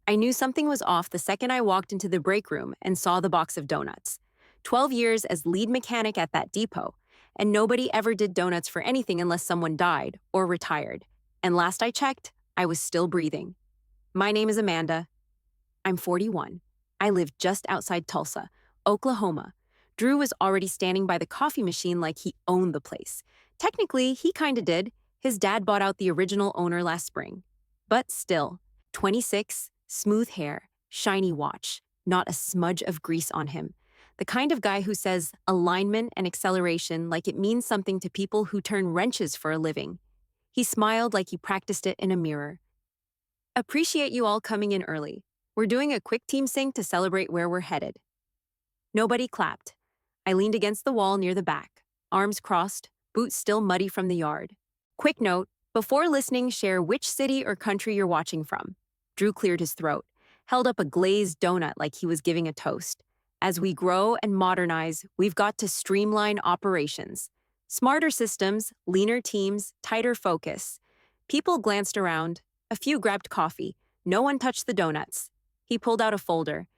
I knew something was off the second I walked into the break room and saw the box of donuts. 12 years as lead mechanic at that depot, and nobody ever did donuts for anything unless someone died or retired. And last I checked, I was still breathing. My name is Amanda. I'm 41. I live just outside Tulsa, Oklahoma. Drew was already standing by the coffee machine like he owned the place. Technically, he kinda did. His dad bought out the original owner last spring. But still, 26, smooth hair, shiny watch, not a smudge of grease on him. The kind of guy who says alignment and acceleration like it means something to people who turn wrenches for a living. He smiled like he practiced it in a mirror. Appreciate you all coming in early. We're doing a quick team sync to celebrate where we're headed. Nobody clapped. I leaned against the wall near the back, arms crossed, boots still muddy from the yard. Quick note, before listening, share which city or country you're watching from. Drew cleared his throat, held up a glazed donut like he was giving a toast. As we grow and modernize, we've got to streamline operations. Smarter systems, leaner teams, tighter focus. People glanced around. A few grabbed coffee. No one touched the donuts. He pulled out a folder.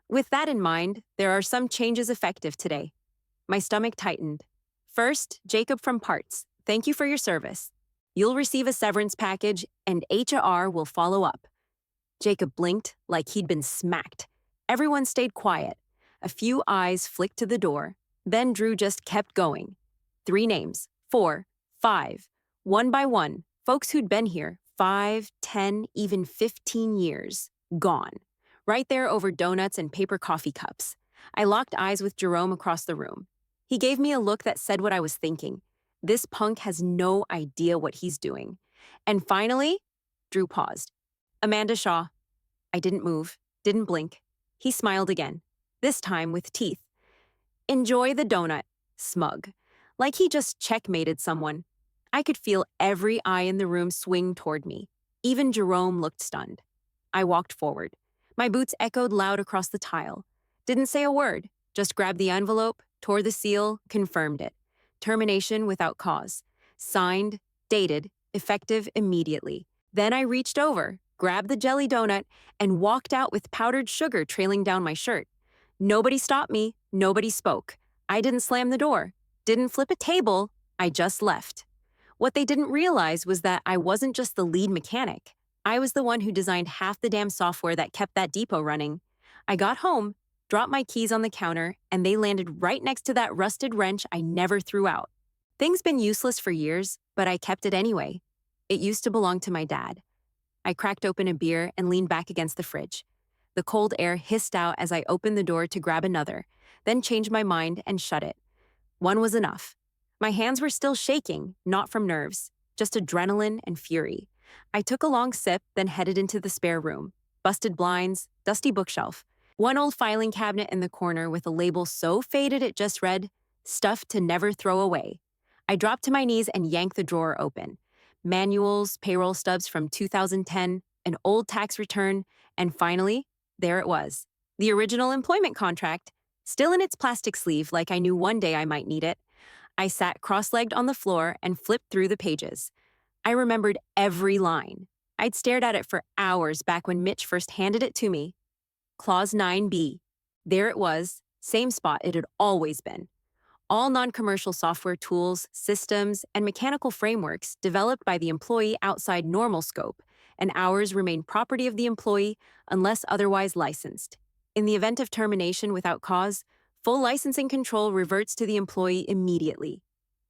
With that in mind, there are some changes effective today. My stomach tightened. First, Jacob from Parts. Thank you for your service. You'll receive a severance package, and HR will follow up. Jacob blinked like he'd been smacked. Everyone stayed quiet. A few eyes flicked to the door. Then Drew just kept going. 3 names, 4, 5. One by one, folks who'd been here 5, 10, even 15 years. Gone. Right there over donuts and paper coffee cups. I locked eyes with Jerome across the room. He gave me a look that said what I was thinking. This punk has no idea what he's doing. And finally, Drew paused. Amanda Shaw. I didn't move, didn't blink. He smiled again, this time with teeth. Enjoy the donut, smug. Like he just checkmated someone. I could feel every eye in the room swing toward me. Even Jerome looked stunned. I walked forward. My boots echoed loud across the tile. Didn't say a word, just grabbed the envelope, tore the seal, confirmed it. Termination without cause. Signed, dated, effective immediately. Then I reached over, grabbed the jelly donut, and walked out with powdered sugar trailing down my shirt. Nobody stopped me, nobody spoke. I didn't slam the door, didn't flip a table, I just left. What they didn't realize was that I wasn't just the lead mechanic. I was the one who designed half the damn software that kept that depot running. I got home, dropped my keys on the counter, and they landed right next to that rusted wrench I never threw out. Thing's been useless for years, but I kept it anyway. It used to belong to my dad. I cracked open a beer and leaned back against the fridge. The cold air hissed out as I opened the door to grab another, then changed my mind and shut it. One was enough. My hands were still shaking, not from nerves, just adrenaline and fury. I took a long sip, then headed into the spare room. Busted blinds, dusty bookshelf. One old filing cabinet in the corner with a label so faded it just read, "Stuff to never throw away." I dropped to my knees and yanked the drawer open. Manuals, payroll stubs from 2010, an old tax return, and finally, there it was. The original employment contract, still in its plastic sleeve like I knew one day I might need it. I sat cross-legged on the floor and flipped through the pages. I remembered every line. I'd stared at it for hours back when Mitch first handed it to me. Clause 9B. There it was, same spot it had always been. All non-commercial software tools, systems, and mechanical frameworks developed by the employee outside normal scope, and hours remain property of the employee unless otherwise licensed. In the event of termination without cause, full licensing control reverts to the employee immediately.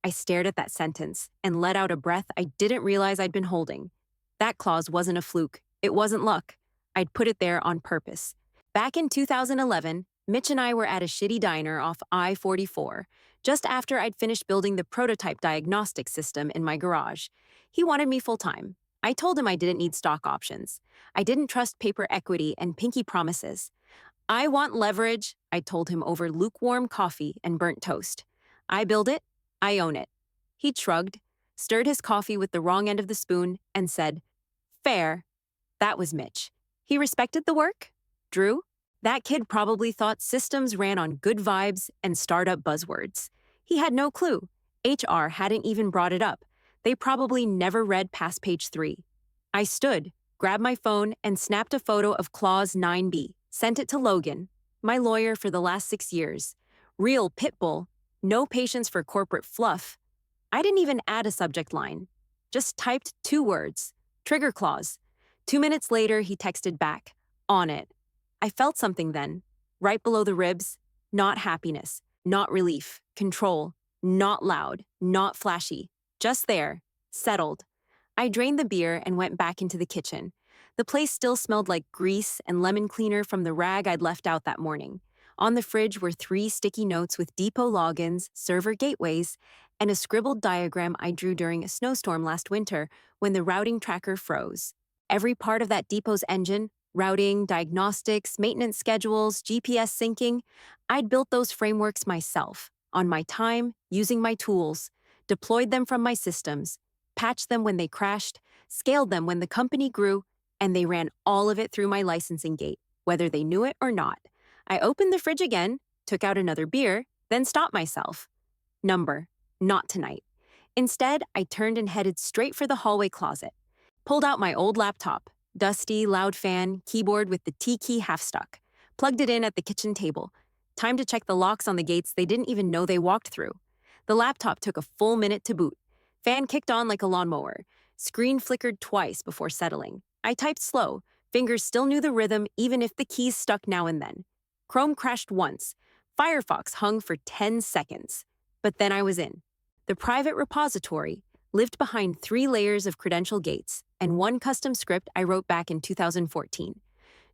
I stared at that sentence and let out a breath I didn't realize I'd been holding. That clause wasn't a fluke. It wasn't luck. I'd put it there on purpose. Back in 2011, Mitch and I were at a shitty diner off I-44, just after I'd finished building the prototype diagnostic system in my garage. He wanted me full-time. I told him I didn't need stock options. I didn't trust paper equity and pinky promises. I want leverage, I told him over lukewarm coffee and burnt toast. I build it, I own it. He shrugged, stirred his coffee with the wrong end of the spoon, and said, "Fair." That was Mitch. He respected the work? Drew? That kid probably thought systems ran on good vibes and startup buzzwords. He had no clue. HR hadn't even brought it up. They probably never read past page 3. I stood, grabbed my phone and snapped a photo of Clause 9B, sent it to Logan, my lawyer for the last 6 years. Real pitbull, no patience for corporate fluff. I didn't even add a subject line. Just typed 2 words, trigger clause. 2 minutes later, he texted back, on it. I felt something then, right below the ribs. Not happiness, not relief, control, not loud, not flashy. Just there, settled. I drained the beer and went back into the kitchen. The place still smelled like grease and lemon cleaner from the rag I'd left out that morning. On the fridge were 3 sticky notes with depot logins, server gateways, and a scribbled diagram I drew during a snowstorm last winter when the routing tracker froze. Every part of that depot's engine, routing, diagnostics, maintenance schedules, GPS syncing, I'd built those frameworks myself, on my time, using my tools, deployed them from my systems, patched them when they crashed, scaled them when the company grew, and they ran all of it through my licensing gate, whether they knew it or not. I opened the fridge again, took out another beer, then stopped myself. Number, not tonight. Instead, I turned and headed straight for the hallway closet. Pulled out my old laptop, dusty, loud fan, keyboard with the T key half stuck. Plugged it in at the kitchen table. Time to check the locks on the gates they didn't even know they walked through. The laptop took a full minute to boot. Fan kicked on like a lawnmower. Screen flickered twice before settling. I typed slow. Fingers still knew the rhythm even if the keys stuck now and then. Chrome crashed once. Firefox hung for 10 seconds. But then I was in. The private repository lived behind 3 layers of credential gates and 1 custom script I wrote back in 2014.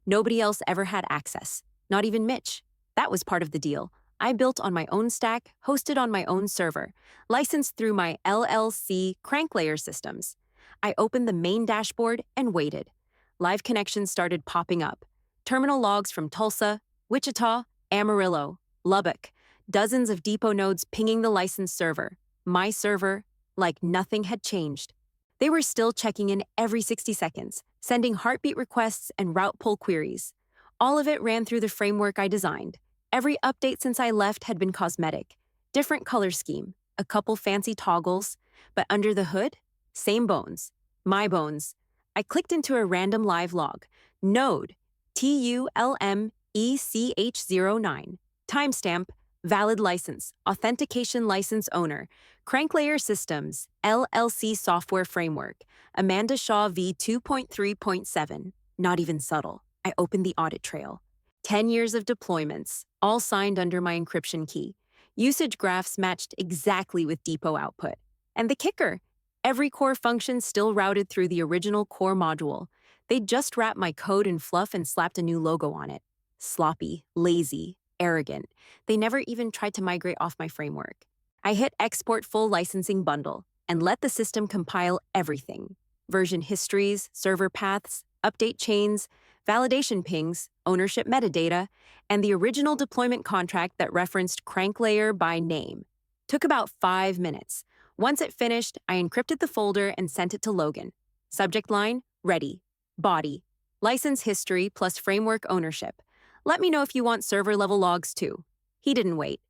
Nobody else ever had access, not even Mitch. That was part of the deal. I built on my own stack, hosted on my own server, licensed through my LLC crank layer systems. I opened the main dashboard and waited. Live connections started popping up. Terminal logs from Tulsa, Wichita, Amarillo, Lubbock. Dozens of depot nodes pinging the licensed server. My server, like nothing had changed. They were still checking in every 60 seconds, sending heartbeat requests and route pull queries. All of it ran through the framework I designed. Every update since I left had been cosmetic. Different color scheme, a couple fancy toggles, but under the hood, same bones. My bones. I clicked into a random live log. Node, TULMECH09. Timestamp, valid license, authentication license owner, Crank Layer Systems, LLC software framework, Amanda Shaw v 2.3.7. Not even subtle. I opened the audit trail. 10 years of deployments, all signed under my encryption key. Usage graphs matched exactly with depot output. And the kicker, every core function still routed through the original core module. They'd just wrapped my code in fluff and slapped a new logo on it. Sloppy, lazy, arrogant. They never even tried to migrate off my framework. I hit export full licensing bundle and let the system compile everything. Version histories, server paths, update chains, validation pings, ownership metadata, and the original deployment contract that referenced crank layer by name. Took about 5 minutes. Once it finished, I encrypted the folder and sent it to Logan. Subject line, ready. Body, license history plus framework ownership. Let me know if you want server-level logs too. He didn't wait.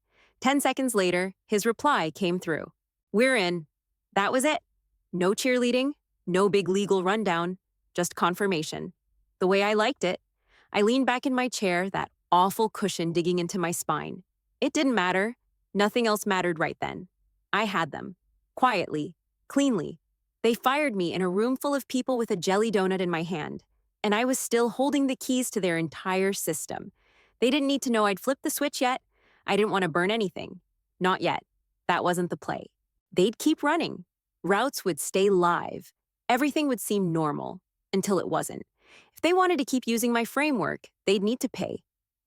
10 seconds later, his reply came through. We're in. That was it. No cheerleading, no big legal rundown, just confirmation. The way I liked it. I leaned back in my chair, that awful cushion digging into my spine. It didn't matter. Nothing else mattered right then. I had them. Quietly. Cleanly. They fired me in a room full of people with a jelly donut in my hand, and I was still holding the keys to their entire system. They didn't need to know I'd flipped the switch yet. I didn't want to burn anything. Not yet. That wasn't the play. They'd keep running. Routes would stay live. Everything would seem normal, until it wasn't. If they wanted to keep using my framework, they'd need to pay.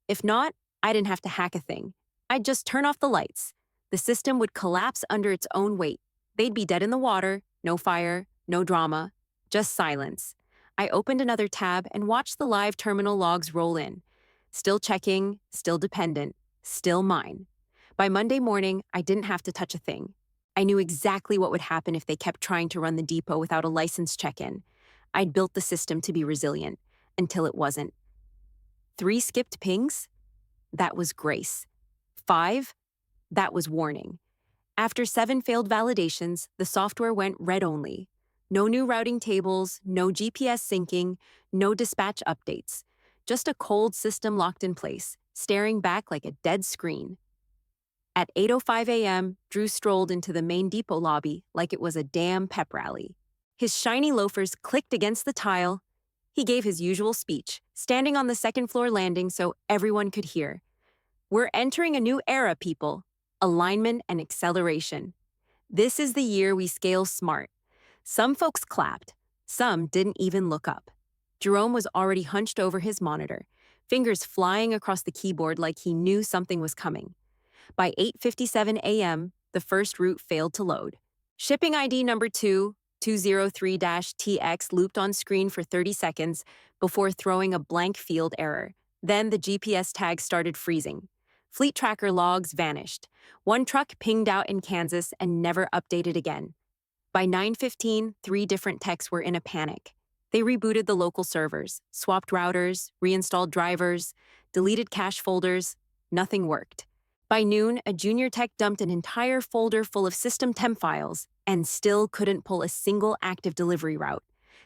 If not, I didn't have to hack a thing. I'd just turn off the lights. The system would collapse under its own weight. They'd be dead in the water, no fire, no drama, just silence. I opened another tab and watched the live terminal logs roll in. Still checking, still dependent, still mine. By Monday morning, I didn't have to touch a thing. I knew exactly what would happen if they kept trying to run the depot without a license check-in. I'd built the system to be resilient, until it wasn't. 3 skipped pings? That was grace. 5? That was warning. After 7 failed validations, the software went read-only. No new routing tables, no GPS syncing, no dispatch updates. Just a cold system locked in place, staring back like a dead screen. At 8:05 a.m., Drew strolled into the main depot lobby like it was a damn pep rally. His shiny loafers clicked against the tile. He gave his usual speech, standing on the second floor landing so everyone could hear. We're entering a new era, people. Alignment and acceleration. This is the year we scale smart. Some folks clapped. Some didn't even look up. Jerome was already hunched over his monitor, fingers flying across the keyboard like he knew something was coming. By 8:57 a.m., the first route failed to load. Shipping ID number 2203-TX looped on screen for 30 seconds before throwing a blank field error. Then the GPS tag started freezing. Fleet tracker logs vanished. One truck pinged out in Kansas and never updated again. By 9:15, 3 different techs were in a panic. They rebooted the local servers, swapped routers, reinstalled drivers, deleted cache folders. Nothing worked. By noon, a junior tech dumped an entire folder full of system temp files and still couldn't pull a single active delivery route.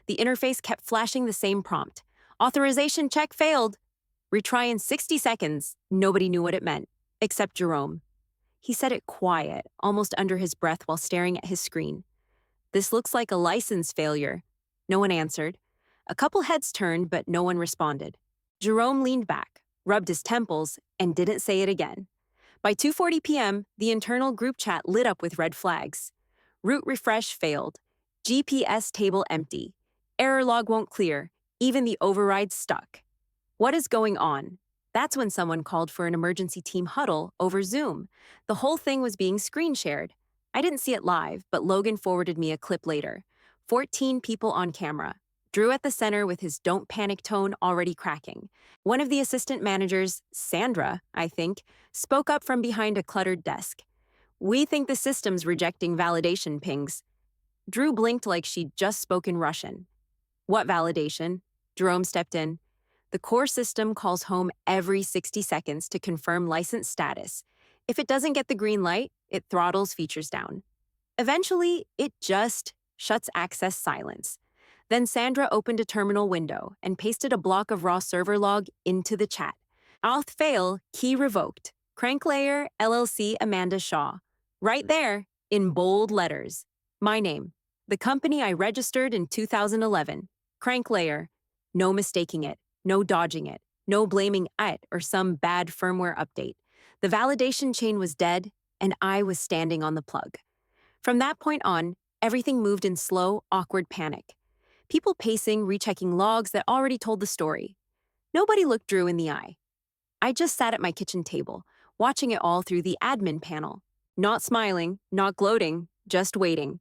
The interface kept flashing the same prompt. Authorization check failed. Retry in 60 seconds. Nobody knew what it meant, except Jerome. He said it quiet, almost under his breath while staring at his screen. This looks like a license failure. No one answered. A couple heads turned, but no one responded. Jerome leaned back, rubbed his temples, and didn't say it again. By 2:40 p.m., the internal group chat lit up with red flags. Route refresh failed. GPS table empty. Error log won't clear. Even the override stuck. What is going on? That's when someone called for an emergency team huddle over Zoom. The whole thing was being screen shared. I didn't see it live, but Logan forwarded me a clip later. 14 people on camera. Drew at the center with his don't panic tone already cracking. One of the assistant managers, Sandra, I think, spoke up from behind a cluttered desk. We think the system's rejecting validation pings. Drew blinked like she'd just spoken Russian. What validation? Jerome stepped in. The core system calls home every 60 seconds to confirm license status. If it doesn't get the green light, it throttles features down. Eventually, it just shuts access silence. Then Sandra opened a terminal window and pasted a block of raw server log into the chat. Auth fail, key revoked. Crank layer, LLC Amanda Shaw. Right there, in bold letters. My name. The company I registered in 2011. Crank layer. No mistaking it. No dodging it. No blaming it or some bad firmware update. The validation chain was dead, and I was standing on the plug. From that point on, everything moved in slow, awkward panic. People pacing, rechecking logs that already told the story. Nobody looked Drew in the eye. I just sat at my kitchen table, watching it all through the admin panel. Not smiling, not gloating, just waiting.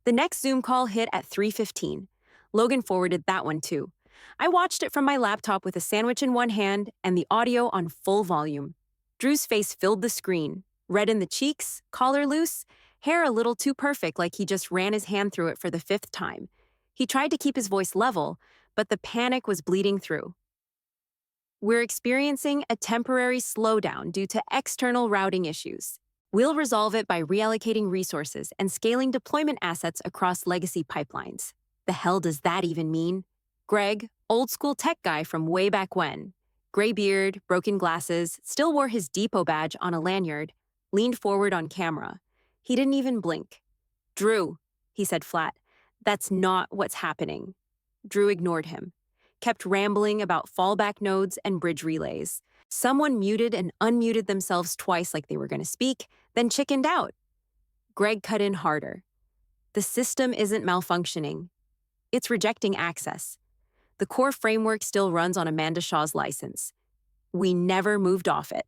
The next Zoom call hit at 3:15. Logan forwarded that one too. I watched it from my laptop with a sandwich in one hand and the audio on full volume. Drew's face filled the screen, red in the cheeks, collar loose, hair a little too perfect like he just ran his hand through it for the 5th time. He tried to keep his voice level, but the panic was bleeding through. We're experiencing a temporary slowdown due to external routing issues. We'll resolve it by reallocating resources and scaling deployment assets across legacy pipelines. The hell does that even mean? Greg, old school tech guy from way back when, gray beard, broken glasses, still wore his depot badge on a lanyard, leaned forward on camera. He didn't even blink. Drew, he said flat, that's not what's happening. Drew ignored him, kept rambling about fallback nodes and bridge relays. Someone muted and unmuted themselves twice like they were going to speak, then chickened out. Greg cut in harder. The system isn't malfunctioning. It's rejecting access. The core framework still runs on Amanda Shaw's license. We never moved off it.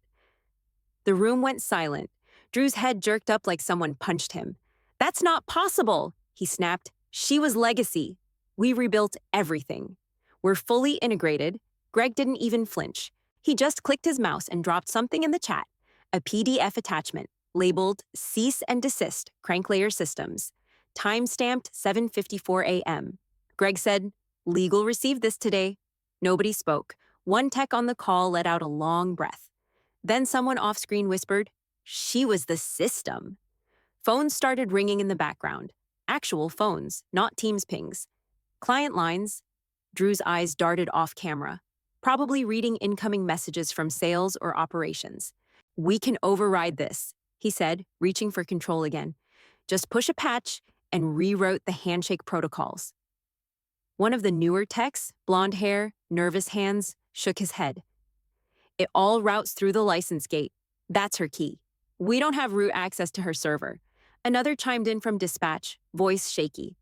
The room went silent. Drew's head jerked up like someone punched him. That's not possible, he snapped. She was legacy. We rebuilt everything. We're fully integrated. Greg didn't even flinch. He just clicked his mouse and dropped something in the chat, a PDF attachment labeled Cease and Desist Crank Layer Systems, time-stamped 7:54 a.m. Greg said, Legal received this today. Nobody spoke. One tech on the call let out a long breath. Then someone off-screen whispered, She was the system. Phones started ringing in the background. Actual phones, not Teams pings. Client lines. Drew's eyes darted off camera, probably reading incoming messages from sales or operations. We can override this, he said, reaching for control again. Just push a patch and rewrote the handshake protocols. One of the newer techs, blonde hair, nervous hands, shook his head. It all routes through the license gate. That's her key. We don't have root access to her server. Another chimed in from dispatch, voice shaky.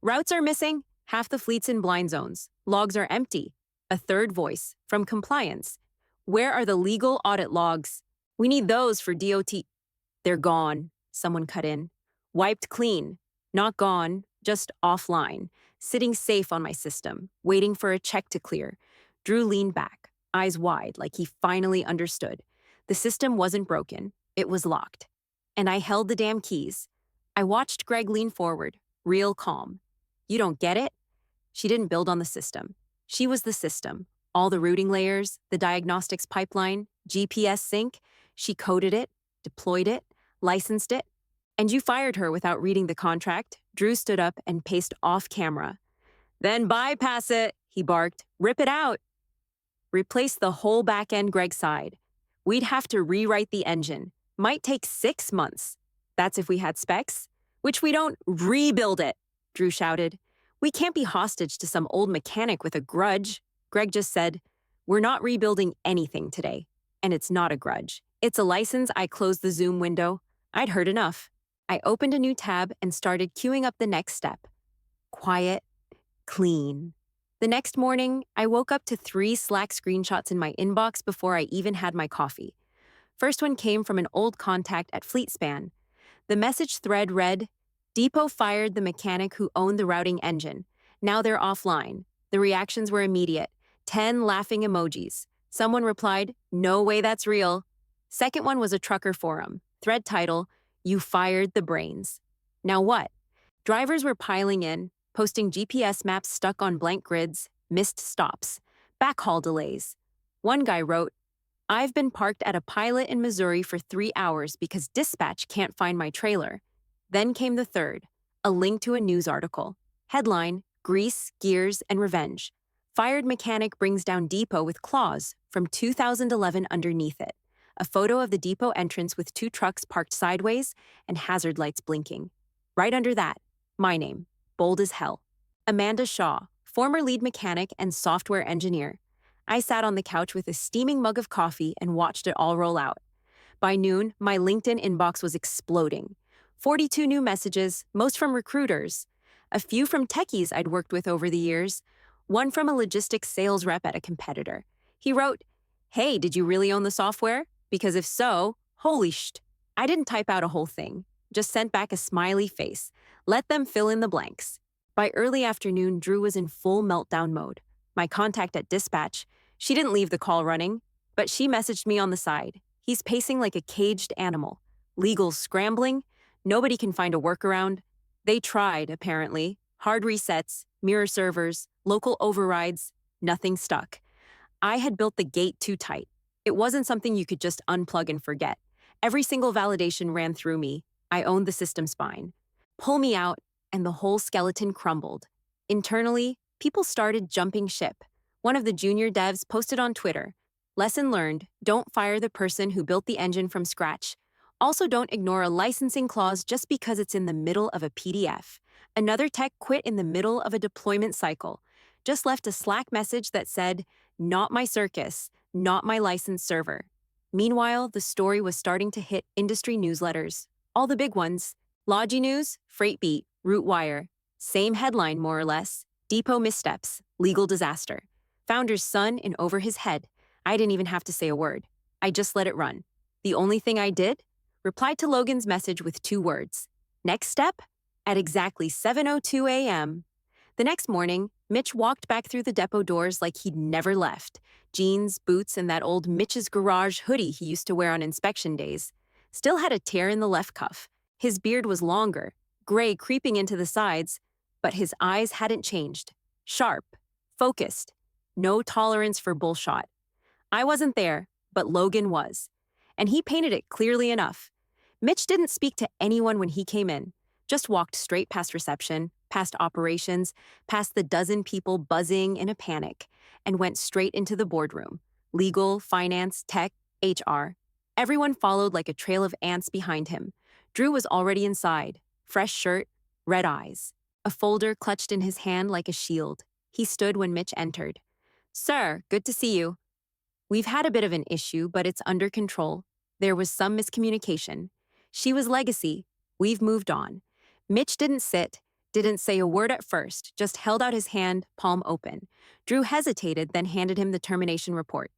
Routes are missing, half the fleet's in blind zones. Logs are empty. A third voice, from compliance. Where are the legal audit logs? We need those for DOT. They're gone, someone cut in. Wiped clean. Not gone, just offline. Sitting safe on my system, waiting for a check to clear. Drew leaned back, eyes wide, like he finally understood. The system wasn't broken, it was locked. And I held the damn keys. I watched Greg lean forward, real calm. You don't get it? She didn't build on the system. She was the system. All the routing layers, the diagnostics pipeline, GPS sync. She coded it, deployed it, licensed it. And you fired her without reading the contract. Drew stood up and paced off camera. Then bypass it, he barked. Rip it out. Replace the whole back end, Greg sighed. We'd have to rewrite the engine. Might take 6 months. That's if we had specs. Which we don't. Rebuild it, Drew shouted. We can't be hostage to some old mechanic with a grudge. Greg just said, we're not rebuilding anything today. And it's not a grudge. It's a license. I closed the Zoom window. I'd heard enough. I opened a new tab and started queuing up the next step. Quiet, clean. The next morning, I woke up to 3 Slack screenshots in my inbox before I even had my coffee. First one came from an old contact at FleetSpan. The message thread read, Depot fired the mechanic who owned the routing engine. Now they're offline. The reactions were immediate. 10 laughing emojis. Someone replied, no way that's real. Second one was a trucker forum. Thread title, You fired the brains. Now what? Drivers were piling in, posting GPS maps stuck on blank grids, missed stops, backhaul delays. One guy wrote, I've been parked at a pilot in Missouri for 3 hours because dispatch can't find my trailer. Then came the third, a link to a news article. Headline, Grease, Gears, and Revenge. Fired mechanic brings down depot with claws from 2011 underneath it. A photo of the depot entrance with 2 trucks parked sideways and hazard lights blinking. Right under that, my name, bold as hell. Amanda Shaw, former lead mechanic and software engineer. I sat on the couch with a steaming mug of coffee and watched it all roll out. By noon, my LinkedIn inbox was exploding. 42 new messages, most from recruiters. A few from techies I'd worked with over the years. One from a logistics sales rep at a competitor. He wrote, Hey, did you really own the software? Because if so, holy sh*t. I didn't type out a whole thing. Just sent back a smiley face. Let them fill in the blanks. By early afternoon, Drew was in full meltdown mode. My contact at dispatch, she didn't leave the call running, but she messaged me on the side. He's pacing like a caged animal. Legal's scrambling. Nobody can find a workaround. They tried, apparently. Hard resets, mirror servers, local overrides. Nothing stuck. I had built the gate too tight. It wasn't something you could just unplug and forget. Every single validation ran through me. I owned the system spine. Pull me out, and the whole skeleton crumbled. Internally, people started jumping ship. One of the junior devs posted on Twitter, Lesson learned, don't fire the person who built the engine from scratch. Also, don't ignore a licensing clause just because it's in the middle of a PDF. Another tech quit in the middle of a deployment cycle. Just left a Slack message that said, not my circus, not my licensed server. Meanwhile, the story was starting to hit industry newsletters. All the big ones. Logi News, Freightbeat, Rootwire. Same headline, more or less. Depot missteps, legal disaster. Founder's son in over his head. I didn't even have to say a word. I just let it run. The only thing I did? Replied to Logan's message with 2 words. Next step? At exactly 7:02 a.m. The next morning, Mitch walked back through the depot doors like he'd never left. Jeans, boots, and that old Mitch's Garage hoodie he used to wear on inspection days. Still had a tear in the left cuff. His beard was longer, gray creeping into the sides, but his eyes hadn't changed. Sharp, focused, no tolerance for bullshot. I wasn't there, but Logan was. And he painted it clearly enough. Mitch didn't speak to anyone when he came in. just walked straight past reception, past operations, past the dozen people buzzing in a panic, and went straight into the boardroom. Legal, finance, tech, HR. Everyone followed like a trail of ants behind him. Drew was already inside, fresh shirt, red eyes, a folder clutched in his hand like a shield. He stood when Mitch entered. "Sir, good to see you. We've had a bit of an issue, but it's under control. There was some miscommunication. She was legacy. We've moved on." Mitch didn't sit, didn't say a word at first, just held out his hand, palm open. Drew hesitated, then handed him the termination report.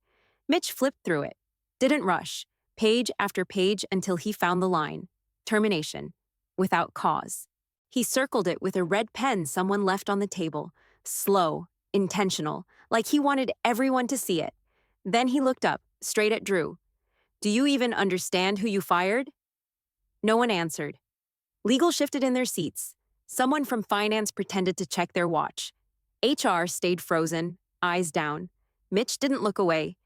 Mitch flipped through it, didn't rush, page after page until he found the line. Termination. Without cause. He circled it with a red pen someone left on the table. Slow, intentional, like he wanted everyone to see it. Then he looked up, straight at Drew. "Do you even understand who you fired?" No one answered. Legal shifted in their seats. Someone from finance pretended to check their watch. HR stayed frozen, eyes down. Mitch didn't look away.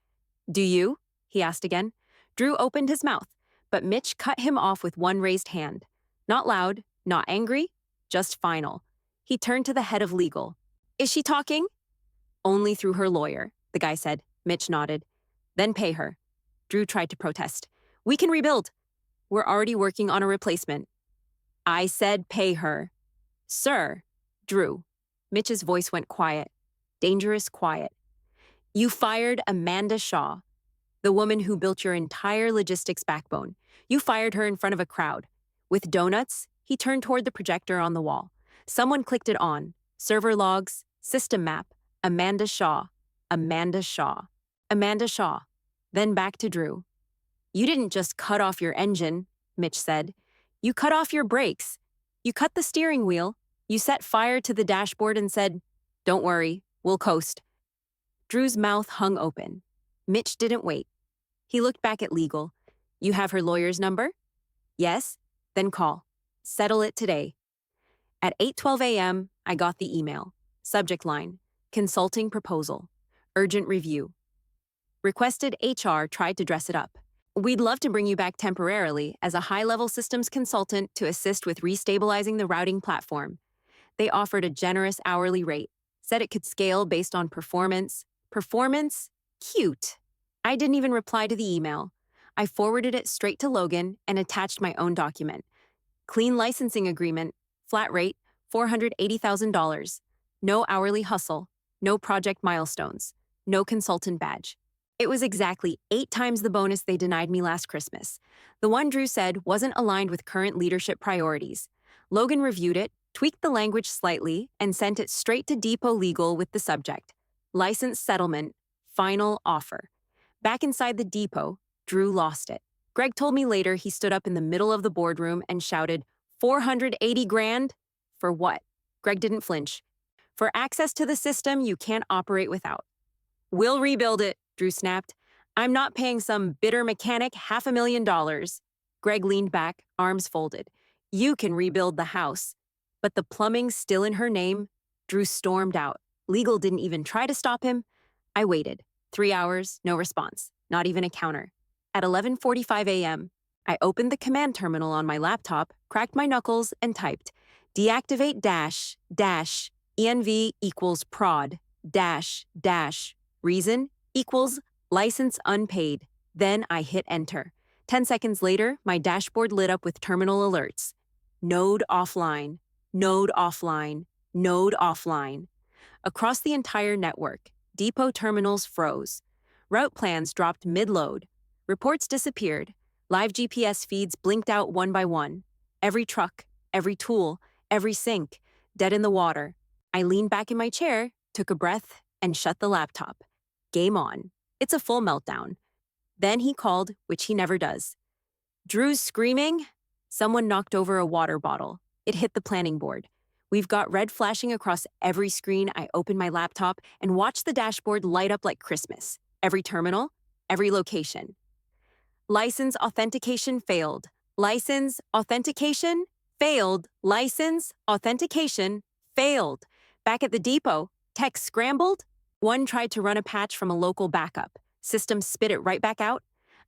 "Do you?" he asked again. Drew opened his mouth, but Mitch cut him off with one raised hand. Not loud, not angry, just final. He turned to the head of legal. "Is she talking?" "Only through her lawyer," the guy said. Mitch nodded. "Then pay her." Drew tried to protest. "We can rebuild. We're already working on a replacement." "I said pay her." "Sir." "Drew." Mitch's voice went quiet. Dangerous quiet. "You fired Amanda Shaw, the woman who built your entire logistics backbone. You fired her in front of a crowd. With donuts," he turned toward the projector on the wall. Someone clicked it on. Server logs, system map, Amanda Shaw. Amanda Shaw. Amanda Shaw. Then back to Drew. "You didn't just cut off your engine," Mitch said. "You cut off your brakes. You cut the steering wheel. You set fire to the dashboard and said, 'Don't worry, we'll coast.'" Drew's mouth hung open. Mitch didn't wait. He looked back at legal. "You have her lawyer's number?" "Yes." "Then call. Settle it today." At 8:12 a.m., I got the email. Subject line: Consulting proposal. Urgent review. Requested. HR tried to dress it up. "We'd love to bring you back temporarily as a high-level systems consultant to assist with restabilizing the routing platform." They offered a generous hourly rate, said it could scale based on performance. Performance? Cute. I didn't even reply to the email. I forwarded it straight to Logan and attached my own document. Clean licensing agreement, flat rate, $480,000. No hourly hustle, no project milestones, no consultant badge. It was exactly 8 times the bonus they denied me last Christmas. The one Drew said wasn't aligned with current leadership priorities. Logan reviewed it, tweaked the language slightly, and sent it straight to Depot Legal with the subject: License settlement, final offer. Back inside the depot, Drew lost it. Greg told me later he stood up in the middle of the boardroom and shouted, $480 grand? For what? Greg didn't flinch. For access to the system you can't operate without. "We'll rebuild it," Drew snapped. "I'm not paying some bitter mechanic $500,000. Greg leaned back, arms folded. "You can rebuild the house." But the plumbing's still in her name. Drew stormed out. Legal didn't even try to stop him. I waited. 3 hours, no response, not even a counter. At 11:45 a.m., I opened the command terminal on my laptop, cracked my knuckles, and typed, "Deactivate dash env equals prod dash reason equals license unpaid." Then I hit enter. 10 seconds later, my dashboard lit up with terminal alerts. Node offline, node offline, node offline. Across the entire network, depot terminals froze. Route plans dropped mid-load. Reports disappeared. Live GPS feeds blinked out one by one. Every truck, every tool, every sink, dead in the water. I leaned back in my chair, took a breath, and shut the laptop. Game on. It's a full meltdown. Then he called, which he never does. "Drew's screaming." Someone knocked over a water bottle. It hit the planning board. We've got red flashing across every screen. I opened my laptop and watched the dashboard light up like Christmas. Every terminal, every location. License authentication failed. License authentication failed. License authentication failed. Back at the depot, tech scrambled. One tried to run a patch from a local backup. System spit it right back out.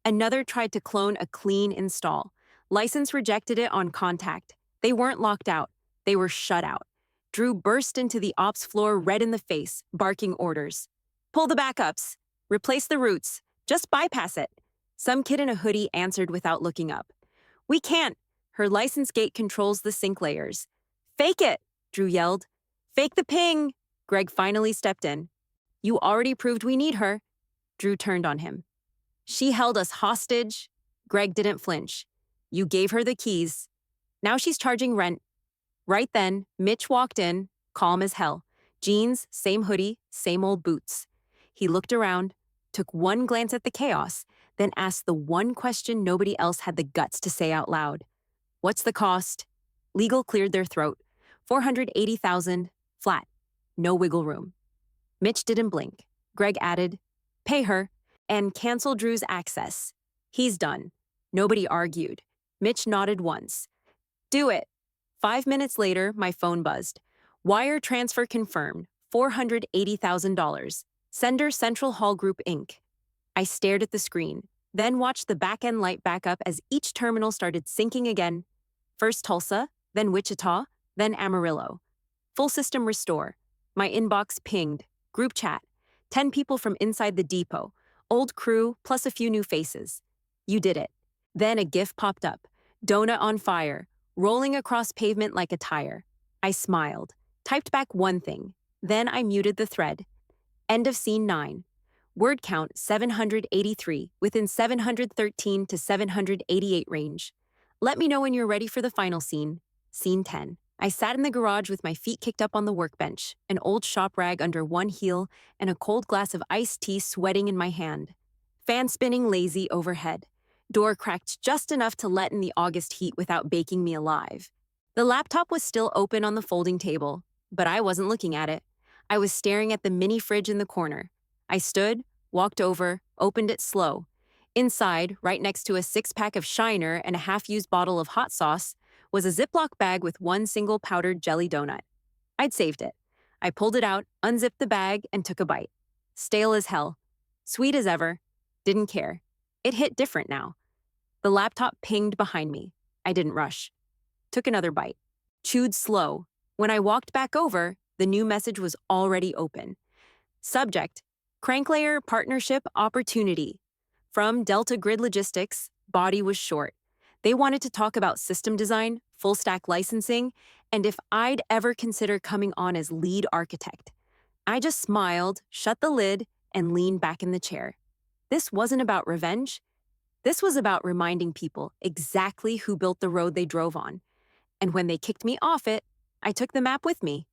Another tried to clone a clean install. License rejected it on contact. They weren't locked out. They were shut out. Drew burst into the ops floor red in the face, barking orders. Pull the backups. Replace the routes. Just bypass it. Some kid in a hoodie answered without looking up. We can't. Her license gate controls the sync layers. Fake it, Drew yelled. Fake the ping. Greg finally stepped in. You already proved we need her. Drew turned on him. She held us hostage. Greg didn't flinch. You gave her the keys. Now she's charging rent. Right then, Mitch walked in, calm as hell. Jeans, same hoodie, same old boots. He looked around, took one glance at the chaos, then asked the one question nobody else had the guts to say out loud. What's the cost? Legal cleared their throat. $480,000, flat. No wiggle room. Mitch didn't blink. Greg added, pay her, and cancel Drew's access. He's done. Nobody argued. Mitch nodded once. Do it. 5 minutes later, my phone buzzed. Wire transfer confirmed. $480,000. Sender Central Hall Group, Inc. I stared at the screen, then watched the back-end light back up as each terminal started syncing again. First Tulsa, then Wichita, then Amarillo. Full system restore. My inbox pinged. Group chat. 10 people from inside the depot. Old crew, plus a few new faces. You did it. Then a GIF popped up. Donut on fire, rolling across pavement like a tire. I smiled, typed back one thing. Then I muted the thread. End of scene 9. Word count 783, within 713 to 788 range. Let me know when you're ready for the final scene. Scene 10. I sat in the garage with my feet kicked up on the workbench, an old shop rag under one heel, and a cold glass of iced tea sweating in my hand. Fan spinning lazy overhead. Door cracked just enough to let in the August heat without baking me alive. The laptop was still open on the folding table, but I wasn't looking at it. I was staring at the mini fridge in the corner. I stood, walked over, opened it slow. Inside, right next to a 6-pack of Shiner and a half-used bottle of hot sauce, was a Ziploc bag with one single powdered jelly donut. I'd saved it. I pulled it out, unzipped the bag, and took a bite. Stale as hell. Sweet as ever. Didn't care. It hit different now. The laptop pinged behind me. I didn't rush. Took another bite. Chewed slow. When I walked back over, the new message was already open. Subject: Cranklayer Partnership Opportunity. From Delta Grid Logistics, body was short. They wanted to talk about system design, full-stack licensing, and if I'd ever consider coming on as lead architect. I just smiled, shut the lid, and leaned back in the chair. This wasn't about revenge. This was about reminding people exactly who built the road they drove on. And when they kicked me off it, I took the map with me.